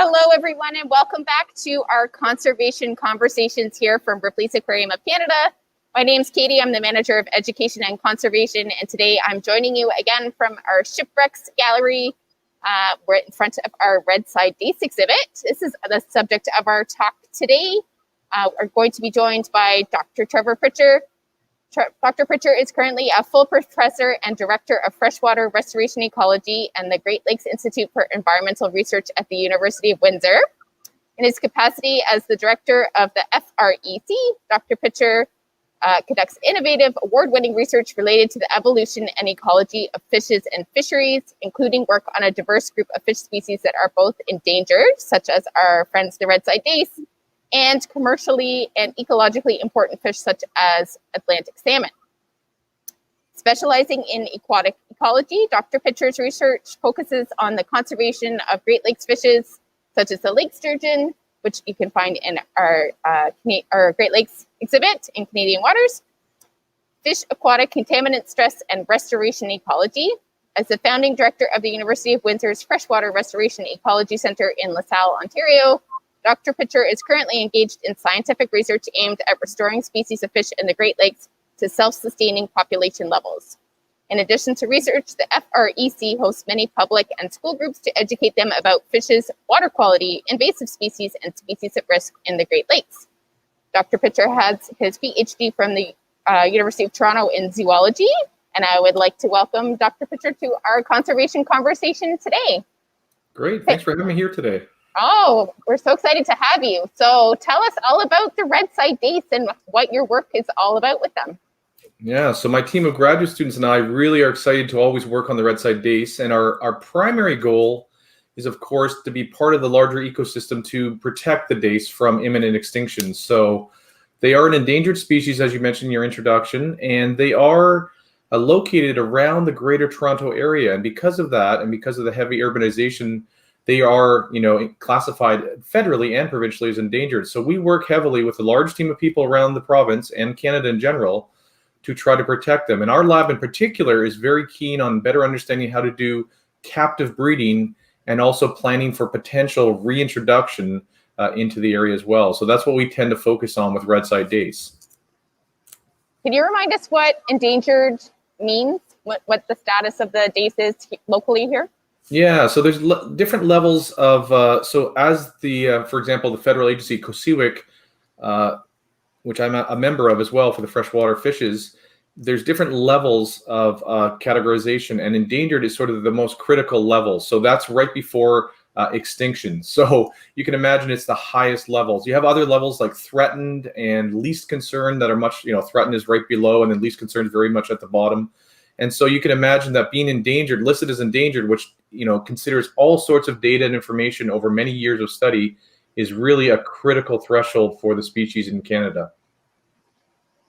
Hello, everyone, and welcome back to our conservation conversations here from Ripley's Aquarium of Canada. My name's Katie. I'm the Manager of Education and Conservation, and today I'm joining you again from our Shipwrecks Gallery. We're in front of our Redside dace exhibit. This is the subject of our talk today. We're going to be joined by Dr. Trevor Pitcher. Dr. Pitcher is currently a full professor and director of Freshwater Restoration Ecology and the Great Lakes Institute for Environmental Research at the University of Windsor. In his capacity as the director of the FREC, Dr. Pitcher conducts innovative, award-winning research related to the evolution and ecology of fishes and fisheries, including work on a diverse group of fish species that are both endangered, such as our friends the Redside dace, and commercially and ecologically important fish such as Atlantic salmon. Specializing in aquatic ecology, Dr. Pitcher's research focuses on the conservation of Great Lakes fishes, such as the lake sturgeon, which you can find in our Great Lakes exhibit in Canadian waters, fish aquatic contaminant stress and restoration ecology. As the founding director of the University of Windsor's Freshwater Restoration Ecology Centre in LaSalle, Ontario, Dr. Pitcher is currently engaged in scientific research aimed at restoring species of fish in the Great Lakes to self-sustaining population levels. In addition to research, the FREC hosts many public and school groups to educate them about fishes, water quality, invasive species, and species at risk in the Great Lakes. Dr. Pitcher has his PhD from the University of Toronto in zoology, and I would like to welcome Dr. Pitcher to our conservation conversation today. Great, thanks for having me here today. Oh, we're so excited to have you. So tell us all about the Redside dace and what your work is all about with them. Yeah, so my team of graduate students and I really are excited to always work on the Redside dace. And our primary goal is, of course, to be part of the larger ecosystem to protect the dace from imminent extinction. So they are an endangered species, as you mentioned in your introduction, and they are located around the Greater Toronto area. And because of that, and because of the heavy urbanization, they are, classified federally and provincially as endangered. So we work heavily with a large team of people around the province and Canada in general to try to protect them. And our lab in particular is very keen on better understanding how to do captive breeding and also planning for potential reintroduction into the area as well. So that's what we tend to focus on with Redside dace. Can you remind us what endangered means? What the status of the dace is locally here? Yeah, so there's different levels of, so as the, for example, the federal agency COSEWIC, which I'm a member of as well for the freshwater fishes, there's different levels of categorization, and endangered is sort of the most critical level. So that's right before extinction. So you can imagine it's the highest levels. You have other levels like threatened and least concern that are much, threatened is right below, and then least concern is very much at the bottom. And so you can imagine that being endangered, listed as endangered, which considers all sorts of data and information over many years of study, is really a critical threshold for the species in Canada.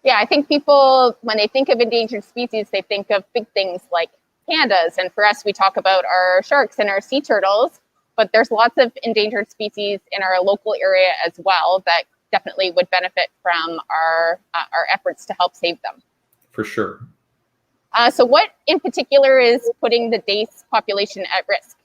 Yeah, I think people, when they think of endangered species, they think of big things like pandas. And for us, we talk about our sharks and our sea turtles, but there's lots of endangered species in our local area as well that definitely would benefit from our efforts to help save them. For sure. So what in particular is putting the dace population at risk?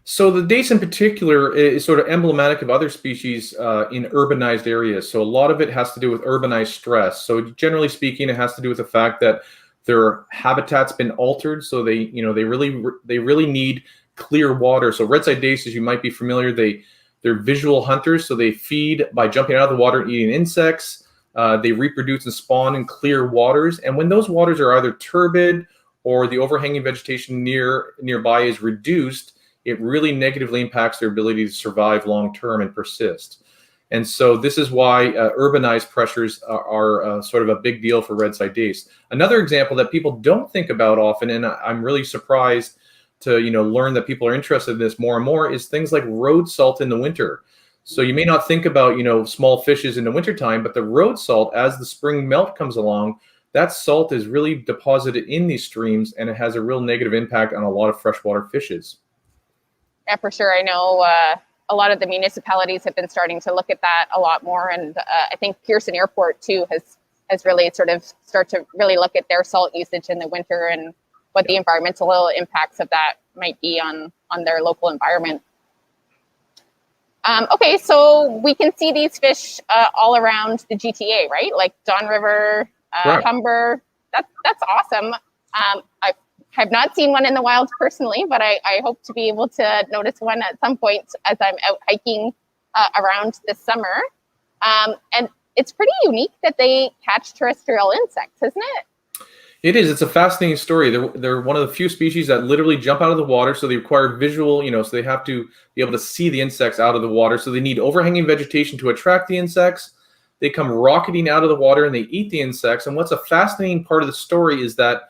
So the dace in particular is sort of emblematic of other species in urbanized areas. So a lot of it has to do with urbanized stress. So generally speaking, it has to do with the fact that their habitat's been altered. So they really need clear water. So Redside dace, as you might be familiar, they're visual hunters. So they feed by jumping out of the water and eating insects. They reproduce and spawn in clear waters. And when those waters are either turbid or the overhanging vegetation nearby is reduced, it really negatively impacts their ability to survive long-term and persist. And so this is why urbanized pressures are sort of a big deal for Redside dace. Another example that people don't think about often, and I'm really surprised to learn that people are interested in this more and more, is things like road salt in the winter. So you may not think about, small fishes in the wintertime, but the road salt, as the spring melt comes along, that salt is really deposited in these streams, and it has a real negative impact on a lot of freshwater fishes. Yeah, for sure. I know a lot of the municipalities have been starting to look at that a lot more. And I think Pearson Airport, too, has really start to really look at their salt usage in the winter and what the environmental impacts of that might be on their local environment. Okay, so we can see these fish all around the GTA, right? Like Don River, Right. Humber. That's awesome. I have not seen one in the wild personally, but I hope to be able to notice one at some point as I'm out hiking around this summer. And it's pretty unique that they catch terrestrial insects, isn't it? It is. It's a fascinating story. They're one of the few species that literally jump out of the water, so they require visual, so they have to be able to see the insects out of the water. So they need overhanging vegetation to attract the insects. They come rocketing out of the water and they eat the insects. And what's a fascinating part of the story is that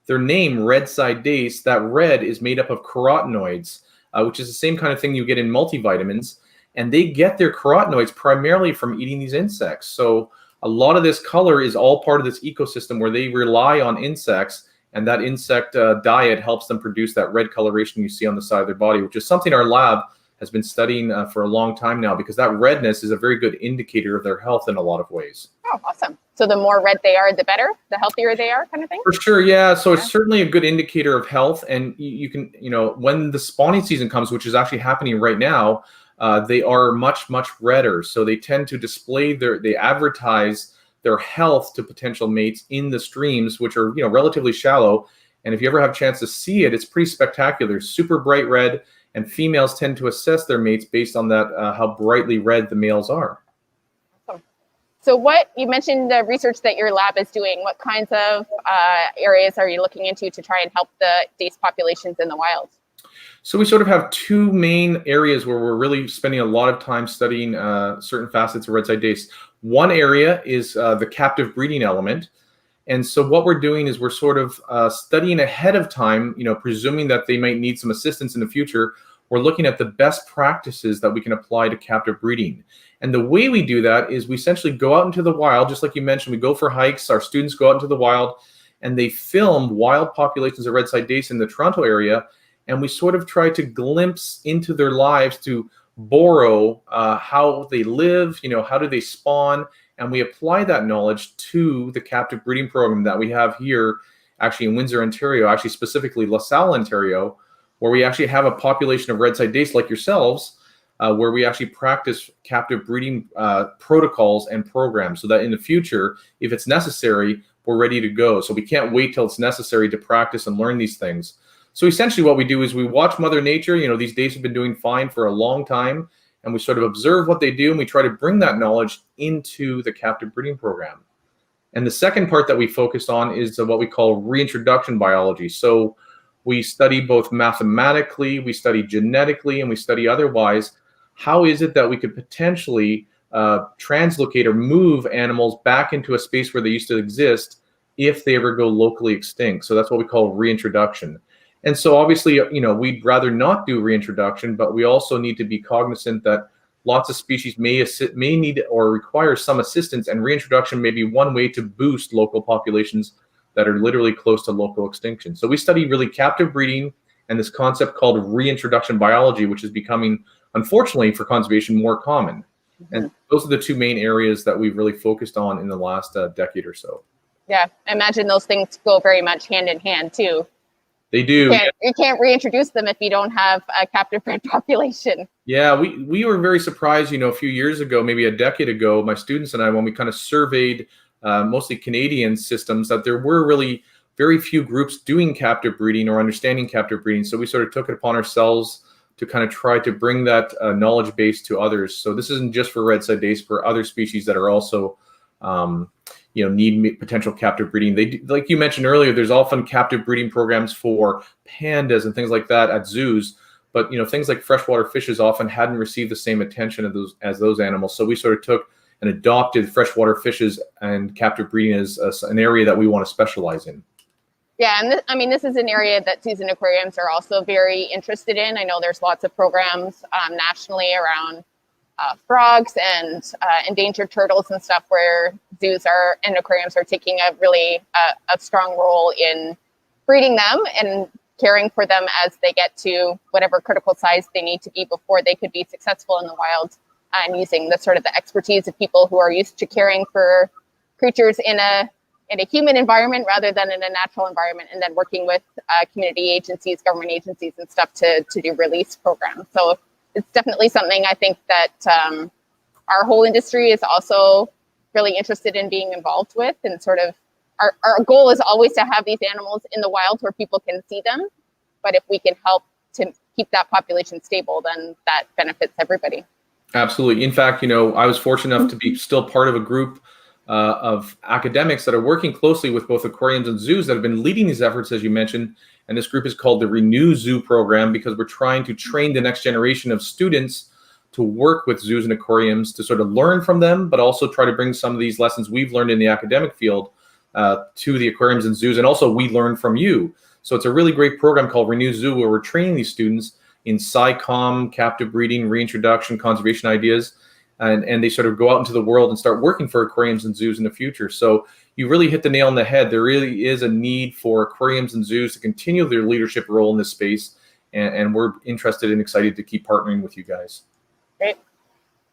their name, Redside dace, that red is made up of carotenoids, which is the same kind of thing you get in multivitamins. And they get their carotenoids primarily from eating these insects. So a lot of this color is all part of this ecosystem where they rely on insects, and that insect diet helps them produce that red coloration you see on the side of their body, which is something our lab has been studying for a long time now, because that redness is a very good indicator of their health in a lot of ways. Oh, awesome. So the more red they are, the better, the healthier they are, kind of thing? For sure, yeah. So it's certainly a good indicator of health. And you can, when the spawning season comes, which is actually happening right now, they are much, much redder. So they tend to display they advertise their health to potential mates in the streams, which are, relatively shallow. And if you ever have a chance to see it, it's pretty spectacular, super bright red. And females tend to assess their mates based on that, how brightly red the males are. Awesome. So what you mentioned the research that your lab is doing, what kinds of areas are you looking into to try and help the dace populations in the wild? So we sort of have two main areas where we're really spending a lot of time studying certain facets of Redside dace. One area is the captive breeding element. And so what we're doing is we're sort of studying ahead of time, presuming that they might need some assistance in the future. We're looking at the best practices that we can apply to captive breeding. And the way we do that is we essentially go out into the wild, just like you mentioned, we go for hikes, our students go out into the wild, and they film wild populations of Redside dace in the Toronto area, and we sort of try to glimpse into their lives to borrow how they live, how do they spawn, and we apply that knowledge to the captive breeding program that we have here, actually in Windsor, Ontario, actually specifically LaSalle, Ontario, where we actually have a population of Redside dace like yourselves, where we actually practice captive breeding protocols and programs so that in the future, if it's necessary, we're ready to go. So we can't wait till it's necessary to practice and learn these things. So essentially what we do is we watch Mother Nature. These dace have been doing fine for a long time, and we sort of observe what they do, and we try to bring that knowledge into the captive breeding program. And the second part that we focused on is what we call reintroduction biology. So we study both mathematically, we study genetically, and we study otherwise. How is it that we could potentially translocate or move animals back into a space where they used to exist if they ever go locally extinct? So that's what we call reintroduction. And so obviously, we'd rather not do reintroduction, but we also need to be cognizant that lots of species may need or require some assistance, and reintroduction may be one way to boost local populations that are literally close to local extinction. So we study really captive breeding and this concept called reintroduction biology, which is becoming, unfortunately for conservation, more common. Mm-hmm. And those are the two main areas that we've really focused on in the last decade or so. Yeah, I imagine those things go very much hand in hand too. They do. You can't reintroduce them if you don't have a captive bred population. Yeah, we were very surprised, a few years ago, maybe a decade ago, my students and I, when we kind of surveyed mostly Canadian systems, that there were really very few groups doing captive breeding or understanding captive breeding. So we sort of took it upon ourselves to kind of try to bring that knowledge base to others. So this isn't just for Redside dace, for other species that are also need potential captive breeding. They, like you mentioned earlier, there's often captive breeding programs for pandas and things like that at zoos, but things like freshwater fishes often hadn't received the same attention as those animals. So we sort of took and adopted freshwater fishes and captive breeding as an area that we want to specialize in. Yeah, and this is an area that seasoned aquariums are also very interested in. I know there's lots of programs nationally around frogs and endangered turtles and stuff, where zoos and aquariums are taking a really a strong role in breeding them and caring for them as they get to whatever critical size they need to be before they could be successful in the wild, and using the sort of the expertise of people who are used to caring for creatures in a human environment rather than in a natural environment, and then working with community agencies, government agencies and stuff to do release programs. So it's definitely something I think that our whole industry is also really interested in being involved with, and sort of our goal is always to have these animals in the wild where people can see them. But if we can help to keep that population stable, then that benefits everybody. Absolutely. In fact, I was fortunate enough to be still part of a group of academics that are working closely with both aquariums and zoos that have been leading these efforts, as you mentioned. And this group is called the Renew Zoo program, because we're trying to train the next generation of students to work with zoos and aquariums, to sort of learn from them, but also try to bring some of these lessons we've learned in the academic field to the aquariums and zoos. And also we learn from you. So it's a really great program called Renew Zoo, where we're training these students in SciComm, captive breeding, reintroduction, conservation ideas, and they sort of go out into the world and start working for aquariums and zoos in the future. So you really hit the nail on the head. There really is a need for aquariums and zoos to continue their leadership role in this space, and we're interested and excited to keep partnering with you guys. Great.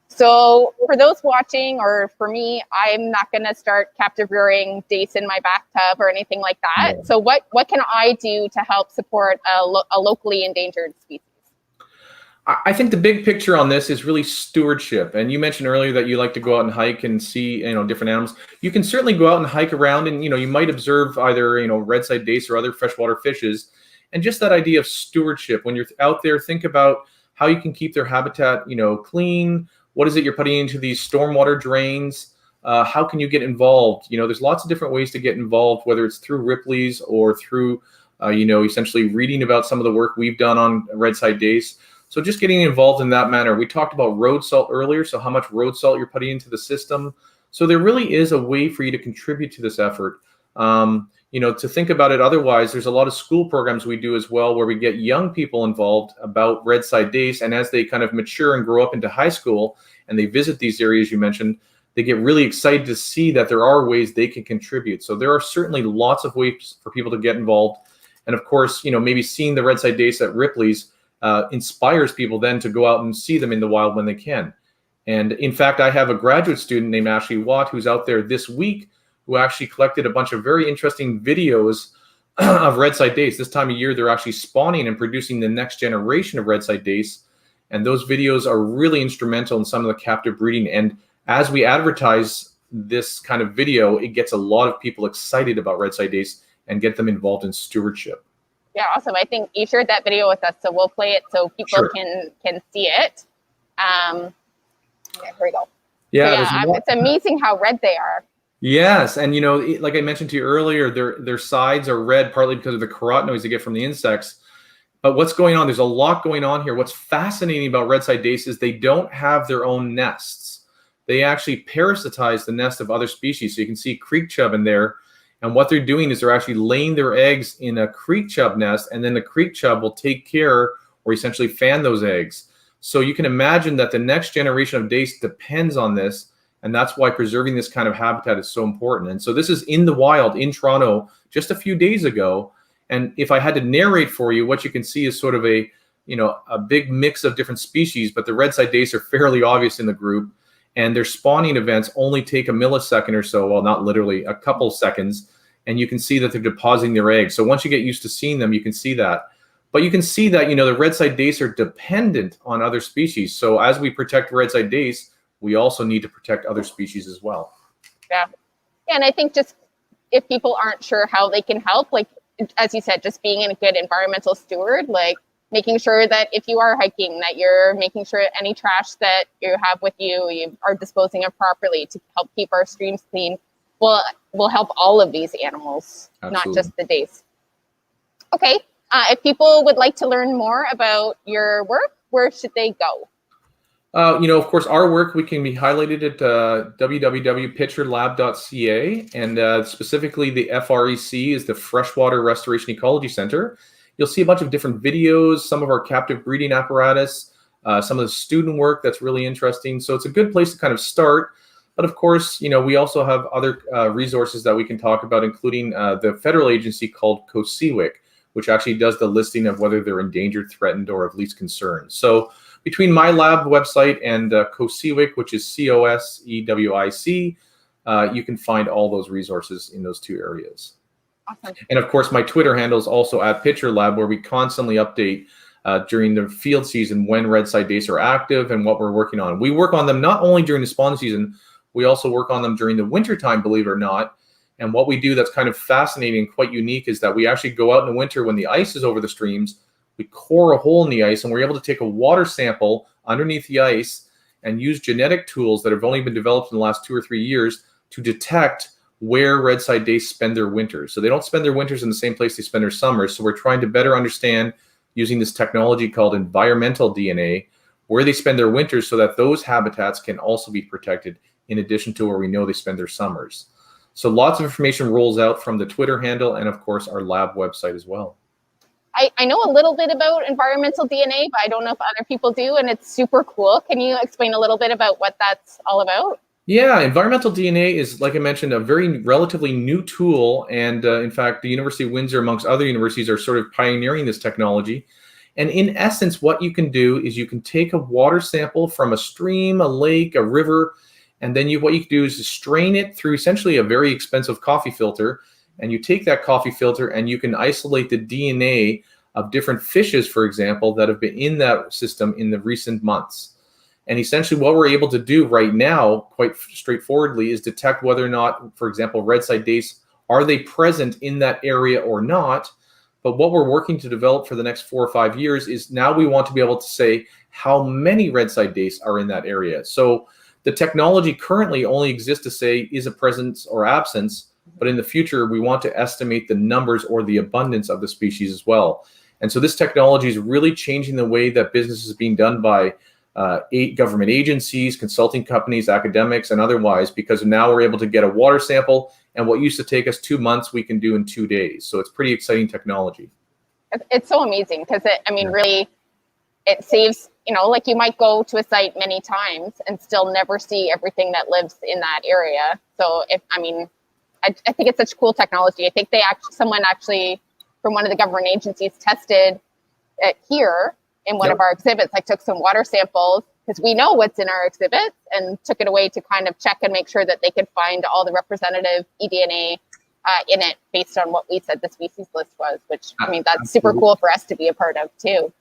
So for those watching, or for me, I'm not going to start captive rearing dace in my bathtub or anything like that. No. So what can I do to help support a locally endangered species? I think the big picture on this is really stewardship. And you mentioned earlier that you like to go out and hike and see, different animals. You can certainly go out and hike around, and, you might observe either, Redside dace or other freshwater fishes. And just that idea of stewardship, when you're out there, think about how you can keep their habitat, clean. What is it you're putting into these stormwater drains? How can you get involved? There's lots of different ways to get involved, whether it's through Ripley's or through, essentially reading about some of the work we've done on Redside dace. So just getting involved in that manner. We talked about road salt earlier, so how much road salt you're putting into the system. So there really is a way for you to contribute to this effort. To think about it otherwise, there's a lot of school programs we do as well, where we get young people involved about Redside dace, and as they kind of mature and grow up into high school and they visit these areas you mentioned, they get really excited to see that there are ways they can contribute. So there are certainly lots of ways for people to get involved. And of course, maybe seeing the Redside dace at Ripley's inspires people then to go out and see them in the wild when they can. And in fact, I have a graduate student named Ashley Watt who's out there this week, who actually collected a bunch of very interesting videos of Redside dace. This time of year, they're actually spawning and producing the next generation of Redside dace. And those videos are really instrumental in some of the captive breeding. And as we advertise this kind of video, it gets a lot of people excited about Redside dace and get them involved in stewardship. Yeah, awesome. I think you shared that video with us, so we'll play it so people Sure. can see it. Yeah, here we go. Yeah, so yeah, it's amazing how red they are. Yes, and like I mentioned to you earlier, their sides are red partly because of the carotenoids they get from the insects. But what's going on? There's a lot going on here. What's fascinating about Redside dace is they don't have their own nests. They actually parasitize the nest of other species. So you can see creek chub in there. And what they're doing is they're actually laying their eggs in a creek chub nest, and then the creek chub will take care or essentially fan those eggs. So you can imagine that the next generation of dace depends on this, and that's why preserving this kind of habitat is so important. And so this is in the wild in Toronto just a few days ago. And if I had to narrate for you, what you can see is sort of a big mix of different species, but the Redside dace are fairly obvious in the group. And their spawning events only take a millisecond or so, well, not literally, a couple seconds, and you can see that they're depositing their eggs. So once you get used to seeing them, you can see that. But you can see that, the Redside dace are dependent on other species. So as we protect Redside dace, we also need to protect other species as well. Yeah. And I think just if people aren't sure how they can help, like, as you said, just being a good environmental steward, like making sure that if you are hiking, that you're making sure any trash that you have with you are disposing of properly to help keep our streams clean will help all of these animals, Absolutely. Not just the dace. Okay. If people would like to learn more about your work, where should they go? Of course, our work, we can be highlighted at www.pitcherlab.ca, and specifically the FREC is the Freshwater Restoration Ecology Centre. You'll see a bunch of different videos, some of our captive breeding apparatus, some of the student work that's really interesting. So it's a good place to kind of start. But of course, we also have other resources that we can talk about, including the federal agency called COSEWIC, which actually does the listing of whether they're endangered, threatened, or of least concern. So between my lab website and COSEWIC, which is COSEWIC, you can find all those resources in those two areas. Awesome. And of course, my Twitter handle is also at Pitcher Lab, where we constantly update during the field season when Redside dace are active and what we're working on. We work on them not only during the spawn season, we also work on them during the winter time, believe it or not. And what we do that's kind of fascinating and quite unique is that we actually go out in the winter when the ice is over the streams, we core a hole in the ice, and we're able to take a water sample underneath the ice and use genetic tools that have only been developed in the last 2 or 3 years to detect where Redside dace spend their winters. So they don't spend their winters in the same place they spend their summers. So we're trying to better understand, using this technology called environmental DNA, where they spend their winters so that those habitats can also be protected in addition to where we know they spend their summers. So lots of information rolls out from the Twitter handle and, of course, our lab website as well. I know a little bit about environmental DNA, but I don't know if other people do, and it's super cool. Can you explain a little bit about what that's all about? Yeah, environmental DNA is, like I mentioned, a very relatively new tool. And in fact, the University of Windsor, amongst other universities, are sort of pioneering this technology. And in essence, what you can do is you can take a water sample from a stream, a lake, a river, and then what you can do is strain it through essentially a very expensive coffee filter. And you take that coffee filter and you can isolate the DNA of different fishes, for example, that have been in that system in the recent months. And essentially what we're able to do right now, quite straightforwardly, is detect whether or not, for example, Redside dace, are they present in that area or not? But what we're working to develop for the next 4 or 5 years is now we want to be able to say how many Redside dace are in that area. So the technology currently only exists to say is a presence or absence, but in the future, we want to estimate the numbers or the abundance of the species as well. And so this technology is really changing the way that business is being done by 8 government agencies, consulting companies, academics, and otherwise, because now we're able to get a water sample, and what used to take us 2 months, we can do in 2 days. So it's pretty exciting technology. It's so amazing because really, it saves, like you might go to a site many times and still never see everything that lives in that area. So I think it's such cool technology. I think someone from one of the government agencies tested it here in one of our exhibits. I took some water samples because we know what's in our exhibits and took it away to kind of check and make sure that they could find all the representative eDNA in it based on what we said the species list was, which that's super cool for us to be a part of too.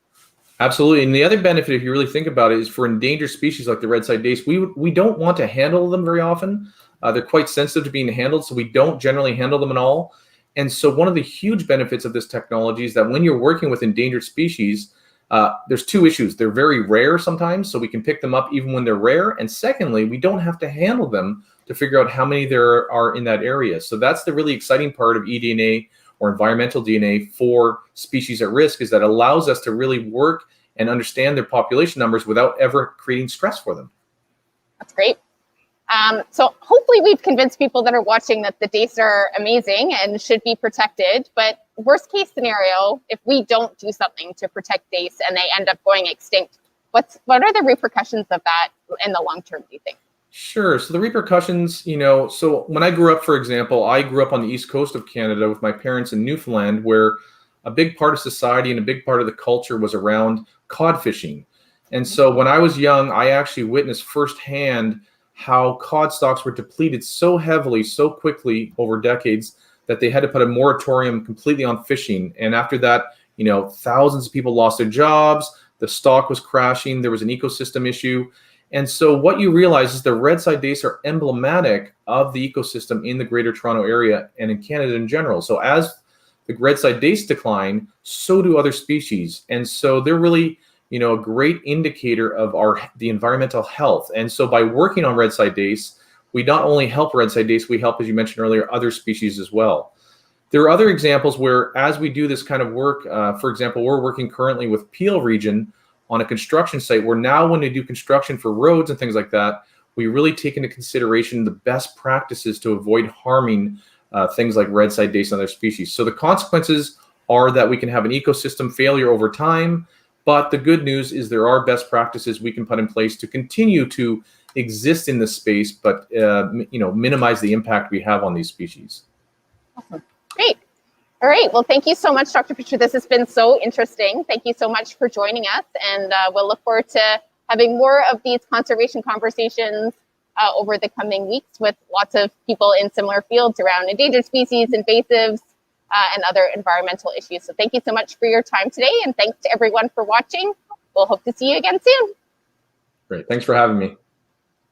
Absolutely. And the other benefit, if you really think about it, is for endangered species like the Redside dace, we don't want to handle them very often. They're quite sensitive to being handled, so we don't generally handle them at all. And so one of the huge benefits of this technology is that when you're working with endangered species, there's 2 issues. They're very rare sometimes, so we can pick them up even when they're rare. And secondly, we don't have to handle them to figure out how many there are in that area. So that's the really exciting part of eDNA or environmental DNA for species at risk, is that it allows us to really work and understand their population numbers without ever creating stress for them. That's great. So hopefully we've convinced people that are watching that the dace are amazing and should be protected. But worst case scenario, if we don't do something to protect dace and they end up going extinct, what are the repercussions of that in the long term, do you think? Sure. So the repercussions, so when I grew up, for example, I grew up on the east coast of Canada with my parents in Newfoundland, where a big part of society and a big part of the culture was around cod fishing. And so when I was young, I actually witnessed firsthand how cod stocks were depleted so heavily, so quickly over decades that they had to put a moratorium completely on fishing. And after that, thousands of people lost their jobs, the stock was crashing, there was an ecosystem issue. And so what you realize is the Redside dace are emblematic of the ecosystem in the Greater Toronto Area and in Canada in general. So as the Redside dace decline, so do other species. And so they're really a great indicator of the environmental health. And so by working on Redside dace, we not only help Redside dace, we help, as you mentioned earlier, other species as well. There are other examples where, as we do this kind of work, for example, we're working currently with Peel region on a construction site where now when they do construction for roads and things like that, we really take into consideration the best practices to avoid harming things like Redside dace and other species. So the consequences are that we can have an ecosystem failure over time. But the good news is there are best practices we can put in place to continue to exist in this space, but minimize the impact we have on these species. Awesome. Great. All right. Well, thank you so much, Dr. Pitcher. This has been so interesting. Thank you so much for joining us, and we'll look forward to having more of these conservation conversations over the coming weeks with lots of people in similar fields around endangered species, invasives, and other environmental issues. So thank you so much for your time today, and thanks to everyone for watching. We'll hope to see you again soon. Great. Thanks for having me.